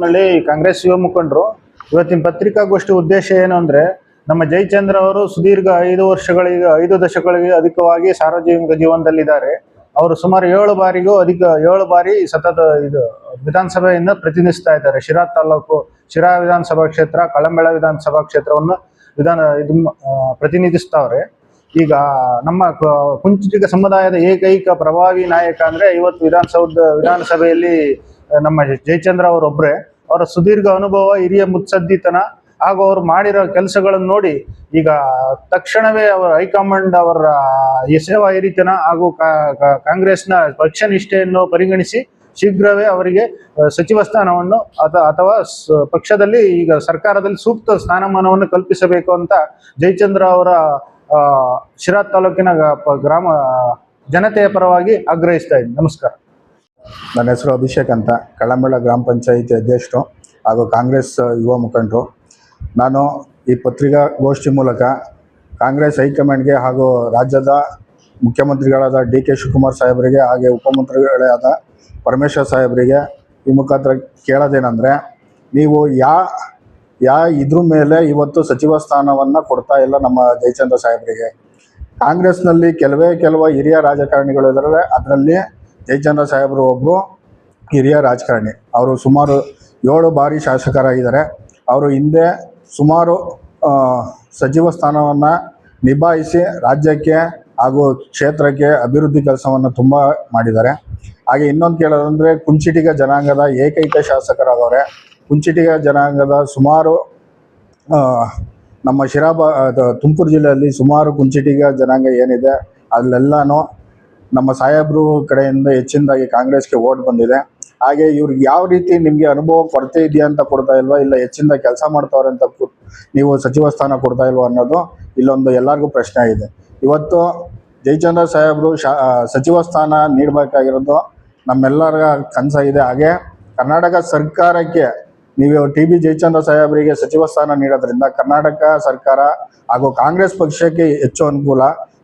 ನಲ್ಲಿ ಕಾಂಗ್ರೆಸ್ ಯುವ ಮುಖಂಡರು ಇವತ್ತಿನ ಪತ್ರಿಕಾಗೋಷ್ಠಿ ಉದ್ದೇಶ ಏನು ಅಂದ್ರೆ, ನಮ್ಮ ಜಯಚಂದ್ರ ಅವರು ಸುದೀರ್ಘ 5 ದಶಕಗಳಿಗೆ ಅಧಿಕವಾಗಿ ಸಾರ್ವಜನಿಕ ಜೀವನದಲ್ಲಿದ್ದಾರೆ. ಅವರು ಸುಮಾರು 7 ಬಾರಿ ಸತತ ವಿಧಾನಸಭೆಯಿಂದ ಪ್ರತಿನಿಧಿಸ್ತಾ ಇದ್ದಾರೆ. ಶಿರಾ ತಾಲೂಕು, ಶಿರಾ ವಿಧಾನಸಭಾ ಕ್ಷೇತ್ರ, ಕಳಂಬೆಳ ವಿಧಾನಸಭಾ ಕ್ಷೇತ್ರವನ್ನು ಪ್ರತಿನಿಧಿಸ್ತಾವ್ರೆ. ಈಗ ನಮ್ಮ ಕುಂಚಿಟಿಗ ಸಮುದಾಯದ ಏಕೈಕ ಪ್ರಭಾವಿ ನಾಯಕ ಅಂದ್ರೆ ಇವತ್ತು ವಿಧಾನಸಭೆಯಲ್ಲಿ ನಮ್ಮ ಜಯಚಂದ್ರ ಅವರೊಬ್ರೆ. ಅವರ ಸುದೀರ್ಘ ಅನುಭವ, ಹಿರಿಯ ಮುತ್ಸದ್ದಿತನ ಹಾಗೂ ಅವರು ಮಾಡಿರೋ ಕೆಲಸಗಳನ್ನು ನೋಡಿ ಈಗ ತಕ್ಷಣವೇ ಅವರ ಹೈಕಮಾಂಡ್ ಅವರ ಸೇವಾ ಹಿರಿತನ ಹಾಗೂ ಕಾಂಗ್ರೆಸ್ನ ಪಕ್ಷ ನಿಷ್ಠೆಯನ್ನು ಪರಿಗಣಿಸಿ ಶೀಘ್ರವೇ ಅವರಿಗೆ ಸಚಿವ ಸ್ಥಾನವನ್ನು ಅಥವಾ ಪಕ್ಷದಲ್ಲಿ ಈಗ ಸರ್ಕಾರದಲ್ಲಿ ಸೂಕ್ತ ಸ್ಥಾನಮಾನವನ್ನು ಕಲ್ಪಿಸಬೇಕು ಅಂತ ಜಯಚಂದ್ರ ಅವರ ಶಿರಾ ತಾಲೂಕಿನ ಗ್ರಾಮ ಜನತೆಯ ಪರವಾಗಿ ಆಗ್ರಹಿಸ್ತಾ ಇದ್ದೀನಿ. ನಮಸ್ಕಾರ. ನನ್ನ ಹೆಸರು ಅಭಿಷೇಕ್ ಅಂತ, ಕಳಂಬೆಳ ಗ್ರಾಮ ಪಂಚಾಯಿತಿ ಅಧ್ಯಕ್ಷರು ಹಾಗೂ ಕಾಂಗ್ರೆಸ್ ಯುವ ಮುಖಂಡರು. ನಾನು ಈ ಪತ್ರಿಕಾಗೋಷ್ಠಿ ಮೂಲಕ ಕಾಂಗ್ರೆಸ್ ಹೈಕಮಾಂಡ್ಗೆ ಹಾಗೂ ರಾಜ್ಯದ ಮುಖ್ಯಮಂತ್ರಿಗಳಾದ ಡಿ.ಕೆ. ಶಿವಕುಮಾರ್ ಸಾಹೇಬರಿಗೆ ಹಾಗೆ ಉಪಮುಖ್ಯಮಂತ್ರಿಗಳೇ ಆದ ಪರಮೇಶ್ವರ್ ಸಾಹೇಬರಿಗೆ ಈ ಮುಖಾಂತರ ಕೇಳೋದೇನೆಂದರೆ, ನೀವು ಇದ್ರ ಮೇಲೆ ಇವತ್ತು ಸಚಿವ ಸ್ಥಾನವನ್ನು ಕೊಡ್ತಾ ಇಲ್ಲ ನಮ್ಮ ಜಯಚಂದ್ರ ಸಾಹೇಬರಿಗೆ. ಕಾಂಗ್ರೆಸ್ನಲ್ಲಿ ಕೆಲವು ಹಿರಿಯ ರಾಜಕಾರಣಿಗಳು ಇದ್ದಾರೆ. ಅದರಲ್ಲಿ ಜಯಚಂದ್ರ ಸಾಹೇಬರು ಒಬ್ಬರು ಹಿರಿಯ ರಾಜಕಾರಣಿ. ಅವರು ಸುಮಾರು 7 ಬಾರಿ ಶಾಸಕರಾಗಿದ್ದಾರೆ. ಅವರು ಹಿಂದೆ ಸುಮಾರು ಸಚಿವ ಸ್ಥಾನವನ್ನು ನಿಭಾಯಿಸಿ ರಾಜ್ಯಕ್ಕೆ ಹಾಗೂ ಕ್ಷೇತ್ರಕ್ಕೆ ಅಭಿವೃದ್ಧಿ ಕೆಲಸವನ್ನು ತುಂಬ ಮಾಡಿದ್ದಾರೆ. ಹಾಗೆ ಇನ್ನೊಂದು ಕೇಳೋದಂದರೆ, ಕುಂಚಿಟಿಗ ಜನಾಂಗದ ಏಕೈಕ ಶಾಸಕರಾಗವ್ರೆ. ಕುಂಚಿಟಿಗ ಜನಾಂಗದ ಸುಮಾರು ನಮ್ಮ ತುಮಕೂರು ಜಿಲ್ಲೆಯಲ್ಲಿ ಸುಮಾರು ಕುಂಚಿಟಿಗ ಜನಾಂಗ ಏನಿದೆ ಅಲ್ಲೆಲ್ಲನೂ ನಮ್ಮ ಸಾಹೇಬ್ರು ಕಡೆಯಿಂದ ಹೆಚ್ಚಿನದಾಗಿ ಕಾಂಗ್ರೆಸ್ಗೆ ಓಟ್ ಬಂದಿದೆ. ಹಾಗೆ ಇವ್ರಿಗೆ ಯಾವ ರೀತಿ ನಿಮಗೆ ಅನುಭವ ಕೊರತೆ ಇದೆಯಾ ಅಂತ ಕೊಡ್ತಾ ಇಲ್ವಾ, ಇಲ್ಲ ಹೆಚ್ಚಿನದಾಗಿ ಕೆಲಸ ಮಾಡ್ತಾವ್ರೆ ಅಂತ ನೀವು ಸಚಿವ ಸ್ಥಾನ ಕೊಡ್ತಾ ಇಲ್ವಾ ಅನ್ನೋದು ಇಲ್ಲೊಂದು ಎಲ್ಲರಿಗೂ ಪ್ರಶ್ನೆ ಇದೆ. ಇವತ್ತು ಜಯಚಂದ್ರ ಸಾಹೇಬರು ಸಚಿವ ಸ್ಥಾನ ನೀಡಬೇಕಾಗಿರೋದು ನಮ್ಮೆಲ್ಲರ ಕನಸಾಗಿದೆ. ಹಾಗೆ ಕರ್ನಾಟಕ ಸರ್ಕಾರಕ್ಕೆ ನೀವು ಟಿ.ಬಿ. ಜಯಚಂದ್ರ ಸಾಹೇಬರಿಗೆ ಸಚಿವ ಸ್ಥಾನ ನೀಡೋದ್ರಿಂದ ಕರ್ನಾಟಕ ಸರ್ಕಾರ ಹಾಗೂ ಕಾಂಗ್ರೆಸ್ ಪಕ್ಷಕ್ಕೆ ಹೆಚ್ಚು ಅನುಕೂಲ.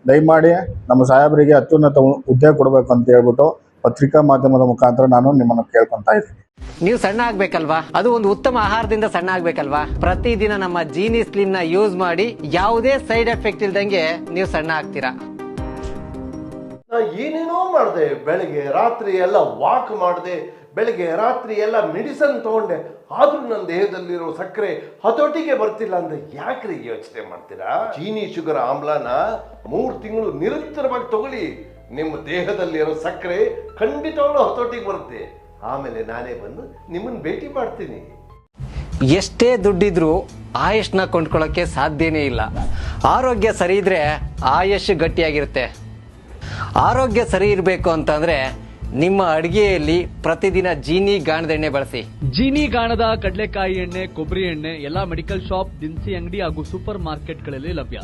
ದಯಮಾಡಿ ನಮ್ಮ ಸಾಹೇಬರಿಗೆ ಅತ್ಯುನ್ನತ ಹುದ್ದೆ ಕೊಡಬೇಕು ಅಂತ ಹೇಳ್ಬಿಟ್ಟು ಪತ್ರಿಕಾ ಮಾಧ್ಯಮದ ಮುಖಾಂತರ ನಾನು ನಿಮ್ಮನ್ನು ಕೇಳ್ಕೊತಾ ಇದ್ದೀನಿ. ನೀವು ಸಣ್ಣ ಆಗ್ಬೇಕಲ್ವಾ? ಅದು ಒಂದು ಉತ್ತಮ ಆಹಾರದಿಂದ ಸಣ್ಣ ಆಗ್ಬೇಕಲ್ವಾ? ಪ್ರತಿದಿನ ನಮ್ಮ ಜೀನಿ ಸ್ಲಿಮ್ ನ ಯೂಸ್ ಮಾಡಿ ಯಾವುದೇ ಸೈಡ್ ಎಫೆಕ್ಟ್ ಇಲ್ದಂಗೆ ನೀವು ಸಣ್ಣ ಆಗ್ತೀರಾ. ಏನೇನೋ ಮಾಡಿದೆ, ಬೆಳಿಗ್ಗೆ ರಾತ್ರಿ ಎಲ್ಲ ವಾಕ್ ಮಾಡಿದೆ, ಬೆಳಿಗ್ಗೆ ರಾತ್ರಿ ಎಲ್ಲ ಮೆಡಿಸನ್ ತಗೊಂಡೆ, ಆದ್ರೂ ನನ್ನ ದೇಹದಲ್ಲಿರೋ ಸಕ್ಕರೆ ಹತೋಟಿಗೆ ಬರ್ತಿಲ್ಲ ಅಂದ್ರೆ ಯಾಕ್ರಿ ಯೋಚನೆ ಮಾಡ್ತೀರಾ? ಚೀನಿ ಶುಗರ್ ಆಮ್ಲನ 3 ತಿಂಗಳು ನಿರಂತರವಾಗಿ ತಗೊಳ್ಳಿ, ನಿಮ್ಮ ದೇಹದಲ್ಲಿರೋ ಸಕ್ಕರೆ ಖಂಡಿತವಾಗ್ಲೂ ಹತೋಟಿಗೆ ಬರುತ್ತೆ. ಆಮೇಲೆ ನಾನೇ ಬಂದು ನಿಮ್ಮನ್ನ ಭೇಟಿ ಮಾಡ್ತೀನಿ. ಎಷ್ಟೇ ದುಡ್ಡಿದ್ರು ಆಯುಷ್ನ ಕೊಂಡ್ಕೊಳ್ಳೋಕೆ ಸಾಧ್ಯನೇ ಇಲ್ಲ. ಆರೋಗ್ಯ ಸರಿ ಇದ್ರೆ ಆಯುಷ್ ಗಟ್ಟಿಯಾಗಿರುತ್ತೆ. ಆರೋಗ್ಯ ಸರಿ ಇರಬೇಕು ಅಂತಂದ್ರೆ ನಿಮ್ಮ ಅಡಿಗೆಯಲ್ಲಿ ಪ್ರತಿದಿನ ಜೀನಿ ಗಾಣದ ಎಣ್ಣೆ ಬಳಸಿ. ಜೀನಿ ಗಾಣದ ಕಡಲೆಕಾಯಿ ಎಣ್ಣೆ, ಕೊಬ್ಬರಿ ಎಣ್ಣೆ ಎಲ್ಲಾ ಮೆಡಿಕಲ್ ಶಾಪ್, ದಿನಸಿ ಅಂಗಡಿ ಹಾಗೂ ಸೂಪರ್ ಮಾರ್ಕೆಟ್ಗಳಲ್ಲಿ ಲಭ್ಯ.